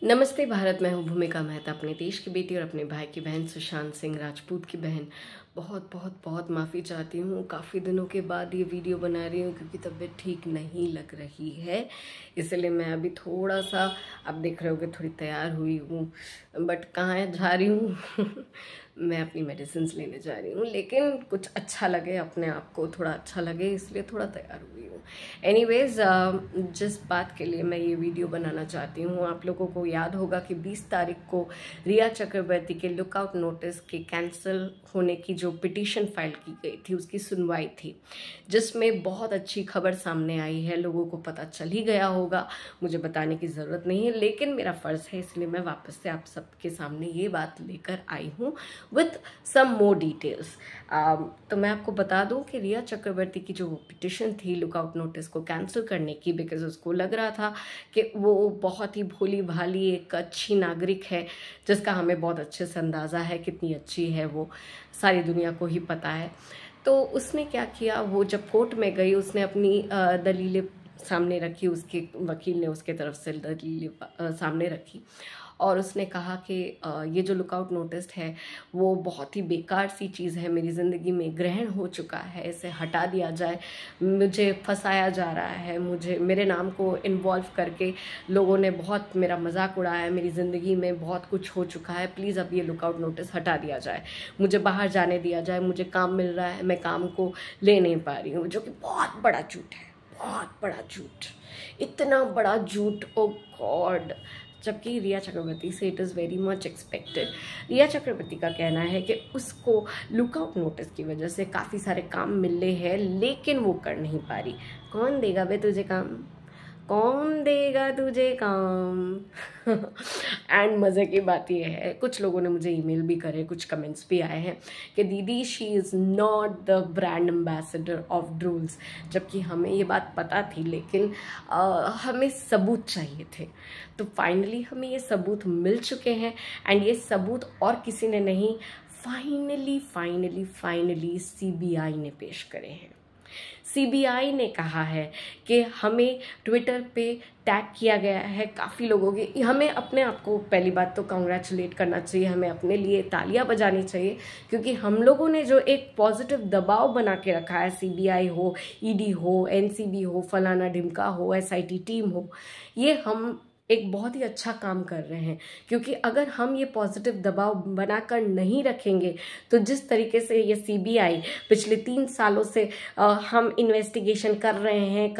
नमस्ते भारत। मैं हूँ भूमिका मेहता, अपने देश की बेटी और अपने भाई की बहन सुशांत सिंह राजपूत की बहन। बहुत बहुत बहुत माफ़ी चाहती हूँ। काफ़ी दिनों के बाद ये वीडियो बना रही हूँ क्योंकि तबीयत ठीक नहीं लग रही है, इसलिए मैं अभी थोड़ा सा, आप देख रहे हो कि थोड़ी तैयार हुई हूँ, बट कहाँ जा रही हूँ मैं अपनी मेडिसिन लेने जा रही हूँ, लेकिन कुछ अच्छा लगे, अपने आप को थोड़ा अच्छा लगे, इसलिए थोड़ा तैयार हुई हूँ। एनीवेज, जिस बात के लिए मैं ये वीडियो बनाना चाहती हूँ, आप लोगों को याद होगा कि 20 तारीख को रिया चक्रवर्ती के लुकआउट नोटिस के कैंसिल होने की जो पिटीशन फाइल की गई थी उसकी सुनवाई थी, जिसमें बहुत अच्छी खबर सामने आई है। लोगों को पता चल ही गया होगा, मुझे बताने की ज़रूरत नहीं है, लेकिन मेरा फ़र्ज़ है, इसलिए मैं वापस से आप सबके सामने ये बात लेकर आई हूँ विथ सम मोर डिटेल्स। तो मैं आपको बता दूं कि रिया चक्रवर्ती की जो पिटिशन थी लुकआउट नोटिस को कैंसिल करने की, बिकॉज उसको लग रहा था कि वो बहुत ही भोली भाली एक अच्छी नागरिक है, जिसका हमें बहुत अच्छे से अंदाज़ा है कितनी अच्छी है वो, सारी दुनिया को ही पता है। तो उसने क्या किया, वो जब कोर्ट में गई उसने अपनी दलीलें सामने रखी, उसके वकील ने उसके तरफ से दलीलें सामने रखी और उसने कहा कि ये जो लुकआउट नोटिस है वो बहुत ही बेकार सी चीज़ है, मेरी ज़िंदगी में ग्रहण हो चुका है, इसे हटा दिया जाए, मुझे फंसाया जा रहा है, मुझे मेरे नाम को इन्वॉल्व करके लोगों ने बहुत मेरा मजाक उड़ाया है, मेरी ज़िंदगी में बहुत कुछ हो चुका है, प्लीज़ अब ये लुकआउट नोटिस हटा दिया जाए, मुझे बाहर जाने दिया जाए, मुझे काम मिल रहा है, मैं काम को ले नहीं पा रही हूँ, जो कि बहुत बड़ा झूठ है, बहुत बड़ा झूठ, इतना बड़ा झूठ, ओ गॉड। जबकि रिया चक्रवर्ती से it is very much expected. Riya Chakraborty का कहना है कि उसको लुकआउट नोटिस की वजह से काफ़ी सारे काम मिले हैं, लेकिन वो कर नहीं पा रही। कौन देगा बे तुझे काम, कौन देगा तुझे काम एंड मज़े की बात यह है, कुछ लोगों ने मुझे ईमेल भी करे, कुछ कमेंट्स भी आए हैं कि दीदी she is not the brand ambassador of Drools, जबकि हमें ये बात पता थी, लेकिन हमें सबूत चाहिए थे। तो फाइनली हमें ये सबूत मिल चुके हैं एंड ये सबूत और किसी ने नहीं, फाइनली सीबीआई ने पेश करे हैं। सीबीआई ने कहा है कि हमें ट्विटर पे टैग किया गया है काफ़ी लोगों के, हमें अपने आप को पहली बात तो कॉन्ग्रेचुलेट करना चाहिए, हमें अपने लिए तालियां बजानी चाहिए, क्योंकि हम लोगों ने जो एक पॉजिटिव दबाव बना के रखा है, सीबीआई हो, ईडी हो, एनसीबी हो, फलाना ढिमका हो, एसआईटी टीम हो, ये हम एक बहुत ही अच्छा काम कर रहे हैं। क्योंकि अगर हम ये पॉजिटिव दबाव बनाकर नहीं रखेंगे तो जिस तरीके से ये सीबीआई पिछले 3 सालों से हम इन्वेस्टिगेशन कर रहे हैं,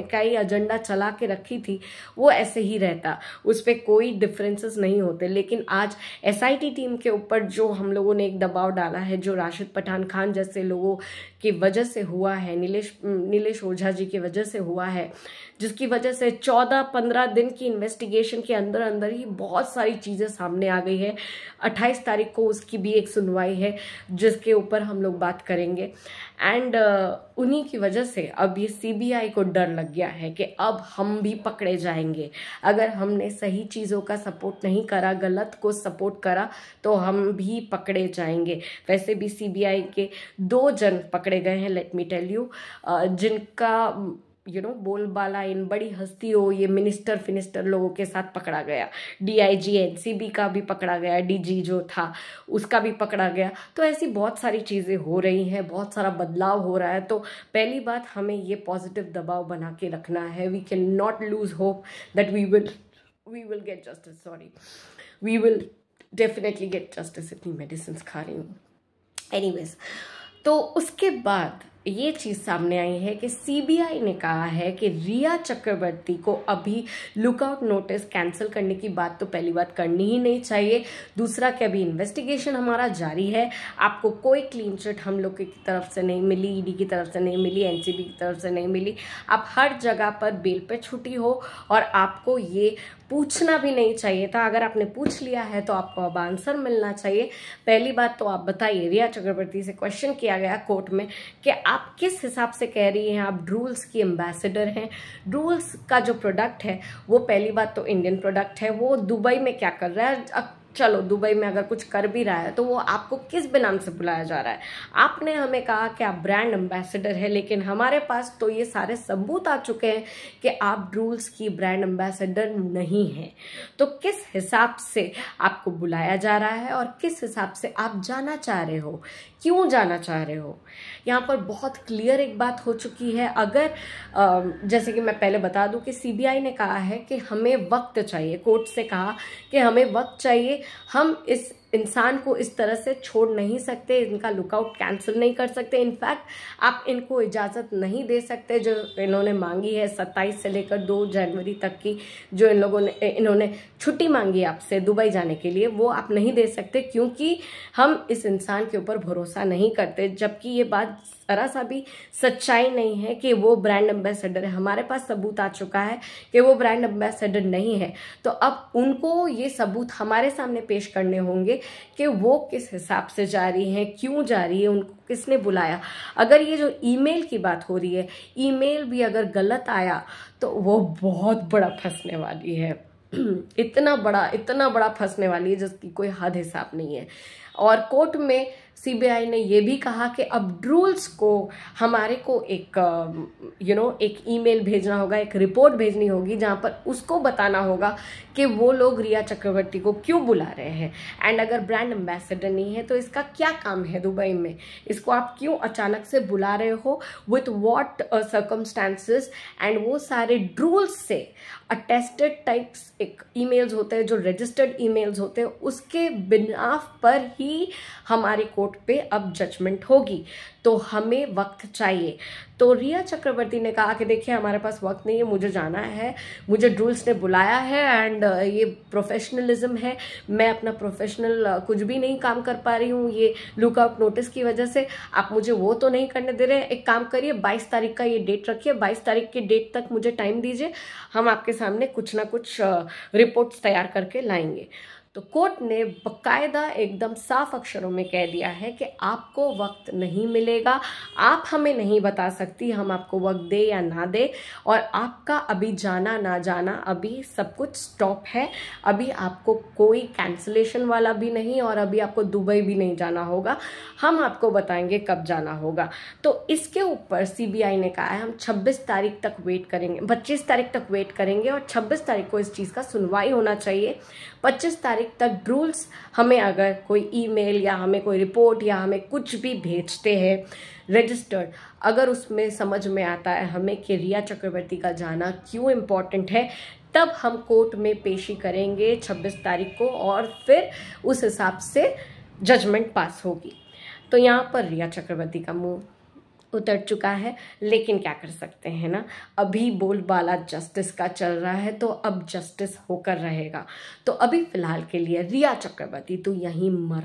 कई एजेंडा चला के रखी थी, वो ऐसे ही रहता, उस पर कोई डिफरेंसेस नहीं होते। लेकिन आज एसआईटी टीम के ऊपर जो हम लोगों ने एक दबाव डाला है, जो राशिद पठान खान जैसे लोगों की वजह से हुआ है, नीलेश ओझा जी की वजह से हुआ है, जिसकी वजह से 14-15 दिन की इन्वेस्टिगेशन के अंदर अंदर ही बहुत सारी चीज़ें सामने आ गई है। 28 तारीख को उसकी भी एक सुनवाई है जिसके ऊपर हम लोग बात करेंगे एंड उन्हीं की वजह से अब ये सीबीआई को डर लग गया है कि अब हम भी पकड़े जाएंगे। अगर हमने सही चीज़ों का सपोर्ट नहीं करा, गलत को सपोर्ट करा, तो हम भी पकड़े जाएंगे। वैसे भी सीबीआई के 2 जन पकड़े गए हैं, लेट मी टेल यू, जिनका बोलबाला इन बड़ी हस्ती हो, ये मिनिस्टर लोगों के साथ पकड़ा गया, डीआईजी एनसीबी का भी पकड़ा गया, डीजी जो था उसका भी पकड़ा गया। तो ऐसी बहुत सारी चीज़ें हो रही हैं, बहुत सारा बदलाव हो रहा है। तो पहली बात, हमें ये पॉजिटिव दबाव बना के रखना है। We can not lose hope that we will get justice, sorry, we will definitely get justice. इतनी मेडिसिन खा रही हूँ। एनीवेज, तो उसके बाद ये चीज़ सामने आई है कि सीबीआई ने कहा है कि रिया चक्रवर्ती को अभी लुकआउट नोटिस कैंसिल करने की बात तो पहली बात करनी ही नहीं चाहिए। दूसरा कि अभी इन्वेस्टिगेशन हमारा जारी है, आपको कोई क्लीन चिट हम लोग की तरफ से नहीं मिली, ईडी की तरफ से नहीं मिली, एनसीबी की तरफ से नहीं मिली, आप हर जगह पर बेल पे छुट्टी हो और आपको ये पूछना भी नहीं चाहिए था। अगर आपने पूछ लिया है तो आपको अब आंसर मिलना चाहिए। पहली बात तो आप बताइए, रिया चक्रवर्ती से क्वेश्चन किया गया कोर्ट में कि आप किस हिसाब से कह रही हैं आप ड्रूल्स की एम्बेसडर हैं, ड्रूल्स का जो प्रोडक्ट है वो पहली बात तो इंडियन प्रोडक्ट है, वो दुबई में क्या कर रहा है, चलो दुबई में अगर कुछ कर भी रहा है तो वो आपको किस नाम से बुलाया जा रहा है? आपने हमें कहा कि आप ब्रांड एम्बेसडर है, लेकिन हमारे पास तो ये सारे सबूत आ चुके हैं कि आप ड्रूल्स की ब्रांड एम्बेसडर नहीं हैं। तो किस हिसाब से आपको बुलाया जा रहा है और किस हिसाब से आप जाना चाह रहे हो, क्यों जाना चाह रहे हो? यहाँ पर बहुत क्लियर एक बात हो चुकी है। अगर जैसे कि मैं पहले बता दूं कि सीबीआई ने कहा है कि हमें वक्त चाहिए, कोर्ट से कहा कि हमें वक्त चाहिए, हम इस इंसान को इस तरह से छोड़ नहीं सकते, इनका लुकआउट कैंसिल नहीं कर सकते। इनफैक्ट आप इनको इजाज़त नहीं दे सकते जो इन्होंने मांगी है 27 से लेकर 2 जनवरी तक की, जो इन्होंने छुट्टी मांगी आपसे दुबई जाने के लिए, वो आप नहीं दे सकते, क्योंकि हम इस इंसान के ऊपर भरोसा नहीं करते। जबकि ये बात जरा सा भी सच्चाई नहीं है कि वो ब्रांड एम्बेसडर है। हमारे पास सबूत आ चुका है कि वो ब्रांड एम्बेसडर नहीं है। तो अब उनको ये सबूत हमारे सामने पेश करने होंगे कि वो किस हिसाब से जा रही हैं, क्यों जा रही है, उनको किसने बुलाया। अगर ये जो ईमेल की बात हो रही है, ईमेल भी अगर गलत आया तो वो बहुत बड़ा फंसने वाली है। इतना बड़ा फंसने वाली है जिसकी कोई हद हिसाब नहीं है। और कोर्ट में सीबीआई ने ये भी कहा कि अब ड्रूल्स को हमारे को एक एक ईमेल भेजना होगा, एक रिपोर्ट भेजनी होगी जहाँ पर उसको बताना होगा कि वो लोग रिया चक्रवर्ती को क्यों बुला रहे हैं। एंड अगर ब्रांड एम्बेसडर नहीं है तो इसका क्या काम है दुबई में, इसको आप क्यों अचानक से बुला रहे हो, विथ व्हाट सर्कमस्टांसेस। एंड वो सारे ड्रूल्स से अटेस्टेड टाइप्स एक ईमेल्स होते हैं, जो रजिस्टर्ड ईमेल्स होते हैं, उसके बिना पर ही हमारी कोर्ट पे अब जजमेंट होगी। तो हमें वक्त चाहिए। तो रिया चक्रवर्ती ने कहा कि देखिए हमारे पास वक्त नहीं है, मुझे जाना है, मुझे ड्रूल्स ने बुलाया है एंड ये प्रोफेशनलिज्म है, मैं अपना प्रोफेशनल कुछ भी नहीं काम कर पा रही हूँ ये लुकआउट नोटिस की वजह से। आप मुझे वो तो नहीं करने दे रहे हैं। एक काम करिए, 22 तारीख का ये डेट रखिए, 22 तारीख की डेट तक मुझे टाइम दीजिए, हम आपके सामने कुछ ना कुछ रिपोर्ट्स तैयार करके लाएंगे। तो कोर्ट ने बकायदा एकदम साफ अक्षरों में कह दिया है कि आपको वक्त नहीं मिलेगा, आप हमें नहीं बता सकती हम आपको वक्त दे या ना दे, और आपका अभी जाना ना जाना अभी सब कुछ स्टॉप है। अभी आपको कोई कैंसिलेशन वाला भी नहीं और अभी आपको दुबई भी नहीं जाना होगा, हम आपको बताएंगे कब जाना होगा। तो इसके ऊपर सीबीआई ने कहा है हम 26 तारीख तक वेट करेंगे, 25 तारीख तक वेट करेंगे और 26 तारीख को इस चीज़ का सुनवाई होना चाहिए। 25 तारीख तक ड्रूल्स हमें अगर कोई ईमेल या हमें कोई रिपोर्ट या हमें कुछ भी भेजते हैं रजिस्टर्ड, अगर उसमें समझ में आता है हमें कि रिया चक्रवर्ती का जाना क्यों इम्पॉर्टेंट है, तब हम कोर्ट में पेशी करेंगे 26 तारीख को और फिर उस हिसाब से जजमेंट पास होगी। तो यहाँ पर रिया चक्रवर्ती का मुंह उतर चुका है, लेकिन क्या कर सकते हैं ना, अभी बोलबाला जस्टिस का चल रहा है तो अब जस्टिस होकर रहेगा। तो अभी फिलहाल के लिए रिया चक्रवर्ती तू यहीं मर।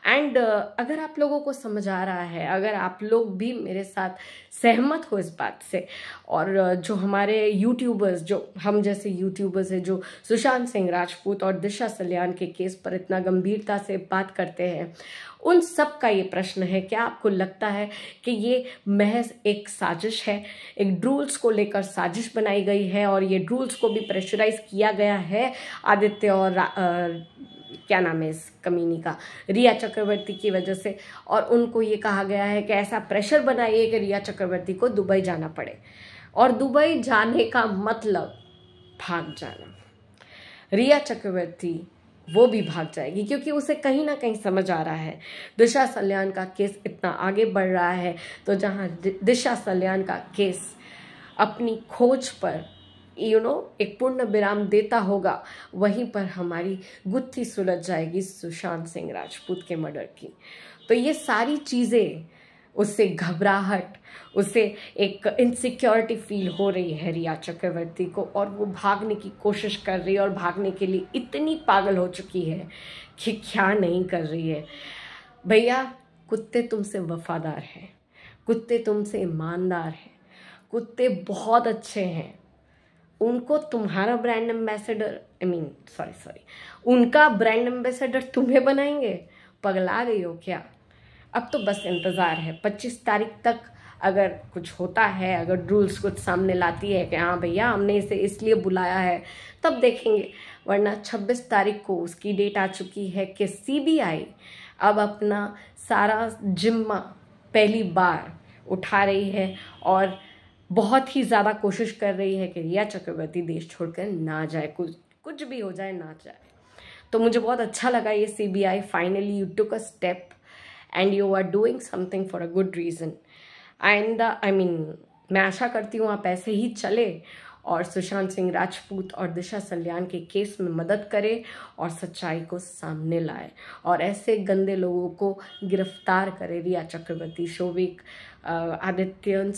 एंड अगर आप लोगों को समझ आ रहा है, अगर आप लोग भी मेरे साथ सहमत हो इस बात से, और जो हमारे यूट्यूबर्स, जो हम जैसे यूट्यूबर्स हैं जो सुशांत सिंह राजपूत और दिशा सल्यान के केस पर इतना गंभीरता से बात करते हैं, उन सब का ये प्रश्न है, क्या आपको लगता है कि ये महज एक साजिश है, एक ड्रूल्स को लेकर साजिश बनाई गई है और ये ड्रूल्स को भी प्रेशराइज किया गया है आदित्य और क्या नाम है इस कमीनी का, रिया चक्रवर्ती की वजह से, और उनको ये कहा गया है कि ऐसा प्रेशर बनाइए कि रिया चक्रवर्ती को दुबई जाना पड़े, और दुबई जाने का मतलब भाग जाना। रिया चक्रवर्ती वो भी भाग जाएगी क्योंकि उसे कहीं ना कहीं समझ आ रहा है दिशा सल्यान का केस इतना आगे बढ़ रहा है, तो जहाँ दिशा सल्यान का केस अपनी खोज पर एक पूर्ण विराम देता होगा, वहीं पर हमारी गुत्थी सुलझ जाएगी सुशांत सिंह राजपूत के मर्डर की। तो ये सारी चीज़ें, उससे घबराहट, उसे एक इनसिक्योरिटी फील हो रही है रिया चक्रवर्ती को, और वो भागने की कोशिश कर रही है और भागने के लिए इतनी पागल हो चुकी है कि क्या नहीं कर रही है। भैया, कुत्ते तुमसे वफादार हैं, कुत्ते तुमसे ईमानदार हैं, कुत्ते बहुत अच्छे हैं, उनको तुम्हारा ब्रांड एम्बेसडर उनका ब्रांड एम्बेसडर तुम्हें बनाएंगे? पगला गई हो क्या? अब तो बस इंतज़ार है 25 तारीख तक। अगर कुछ होता है, अगर रूल्स कुछ सामने लाती है कि हाँ भैया हमने इसे इसलिए बुलाया है, तब देखेंगे। वरना 26 तारीख को उसकी डेट आ चुकी है कि सीबीआई अब अपना सारा जिम्मा पहली बार उठा रही है और बहुत ही ज़्यादा कोशिश कर रही है कि रिया चक्रवर्ती देश छोड़कर ना जाए, कुछ भी हो जाए ना जाए। तो मुझे बहुत अच्छा लगा ये CBI finally you took a step and you are doing something for a good reason. And मैं आशा करती हूँ आप ऐसे ही चले और सुशांत सिंह राजपूत और दिशा सल्यान के केस में मदद करे और सच्चाई को सामने लाए और ऐसे गंदे लोगों को गिरफ्तार करे, रिया चक्रवर्ती, शोविक, आदित्य, उन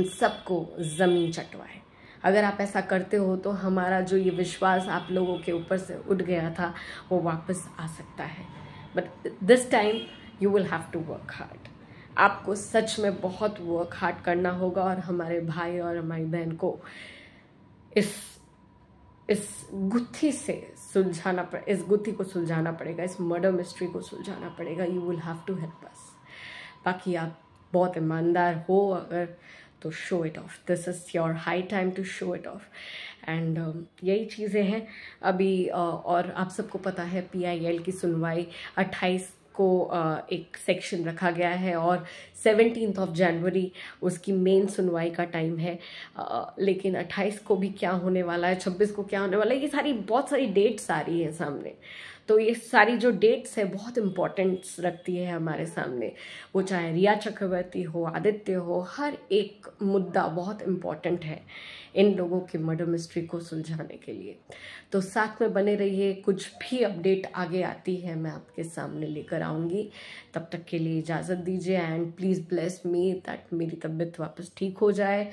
सबको ज़मीन चटवाए। अगर आप ऐसा करते हो तो हमारा जो ये विश्वास आप लोगों के ऊपर से उठ गया था वो वापस आ सकता है। But this time you will have to work hard. आपको सच में बहुत वर्क हार्ड करना होगा और हमारे भाई और हमारी बहन को इस गुत्थी से इस गुत्थी को सुलझाना पड़ेगा, इस मर्डर मिस्ट्री को सुलझाना पड़ेगा। You will have to help us. बाकी आप बहुत ईमानदार हो अगर, तो show it off. This is your high time to show it off. And यही चीज़ें हैं अभी। और आप सबको पता है PIL की सुनवाई 28 को एक सेक्शन रखा गया है और 17 जनवरी उसकी मेन सुनवाई का टाइम है। लेकिन 28 को भी क्या होने वाला है, 26 को क्या होने वाला है, ये बहुत सारी डेट्स आ रही हैं सामने। तो ये सारी जो डेट्स है बहुत इम्पोर्टेंस रखती है हमारे सामने। वो चाहे रिया चक्रवर्ती हो, आदित्य हो, हर एक मुद्दा बहुत इम्पोर्टेंट है इन लोगों के मर्डर मिस्ट्री को सुलझाने के लिए। तो साथ में बने रहिए, कुछ भी अपडेट आगे आती है मैं आपके सामने लेकर आऊँगी। तब तक के लिए इजाज़त दीजिए and please bless me that मेरी तबीयत वापस ठीक हो जाए।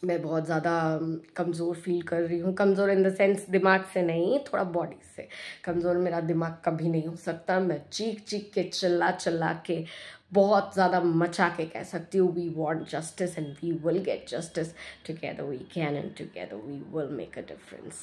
मैं बहुत ज़्यादा कमज़ोर फील कर रही हूँ। कमज़ोर इन द सेंस दिमाग से नहीं, थोड़ा बॉडी से कमज़ोर। मेरा दिमाग कभी नहीं हो सकता। मैं चीख चीख के चिल्ला के बहुत ज़्यादा मचा के कह सकती हूँ we want justice and we will get justice, together we can and together we will make a difference.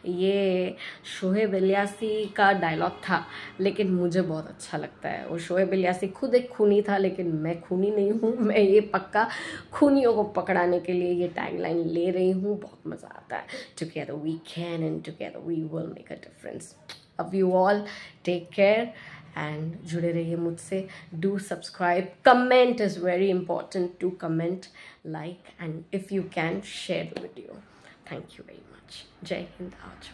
ये शोएब इलियासी का डायलॉग था लेकिन मुझे बहुत अच्छा लगता है। और शोएब इलियासी खुद एक खूनी था लेकिन मैं खूनी नहीं हूँ। मैं ये पक्का खूनियों को पकड़ाने के लिए ये टैगलाइन ले रही हूँ। बहुत मज़ा आता है। Together we can and together we will make a difference. Love you all, take care and जुड़े रहिए मुझसे। Do subscribe, comment is very important, to comment, like and if you can share the video. Thank you very much. जय हिंद। आज